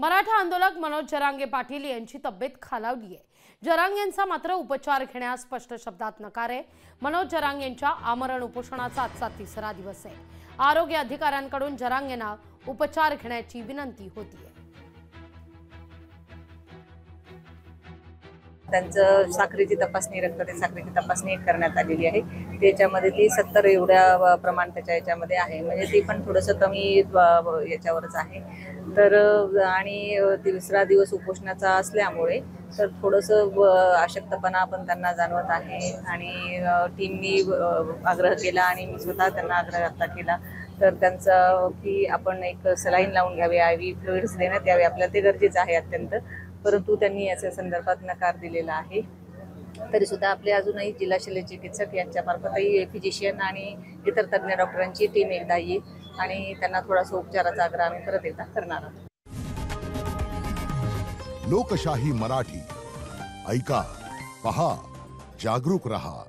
मराठा आंदोलक मनोज जरांगे पाटील यांची तब्येत खालावली आहे। जरांगेंचा मात्र उपचार घेण्यास स्पष्ट शब्दात नकार आहे। मनोज जरांगेंच्या आमरण उपोषणाचा आजचा तिसरा दिवस आहे। आरोग्य अधिकाऱ्यांकडून जरांगेंना उपचार घेण्याची विनंती होती आहे। त्यांचं साखरेची तपासणी, रक्तातील साखरेची तपासणी करण्यात आलेली आहे। त्याच्यामध्ये ती 70 एवढ्या प्रमाण त्याच्या याच्यामध्ये आहे, म्हणजे ती पण थोडंसं कमी याच्यावरच आहे। तर आणि तिसरा दिवस उपोषणाचा असल्यामुळे तर थोडंसं अशक्तपणा पण त्यांना जाणवत आहे आणि टीमनी आग्रह केला आणि मी स्वतः त्यांना आग्रह व्यक्त केला तर त्यांचा की आपण एक सलाईन लावून घ्यावी, IV फ्लुइड्स देण्यात यावे, आपल्याला ते गरजेचं आहे अत्यंत, परंतु त्यांनी याच्या संदर्भात नकार दिलेला आहे। तरी सुद्धा आपले अजूनही जिल्हा शल्य चिकित्सक यांच्यामार्फतही फिजिशियन आणि इतर तज्ञ डॉक्टरांची टीम एकदा येईल आणि त्यांना थोडासा उपचाराचा आग्रह आम्ही परत एकदा करणार आहोत। लोकशाही मराठी ऐका, पहा, जागरूक रहा।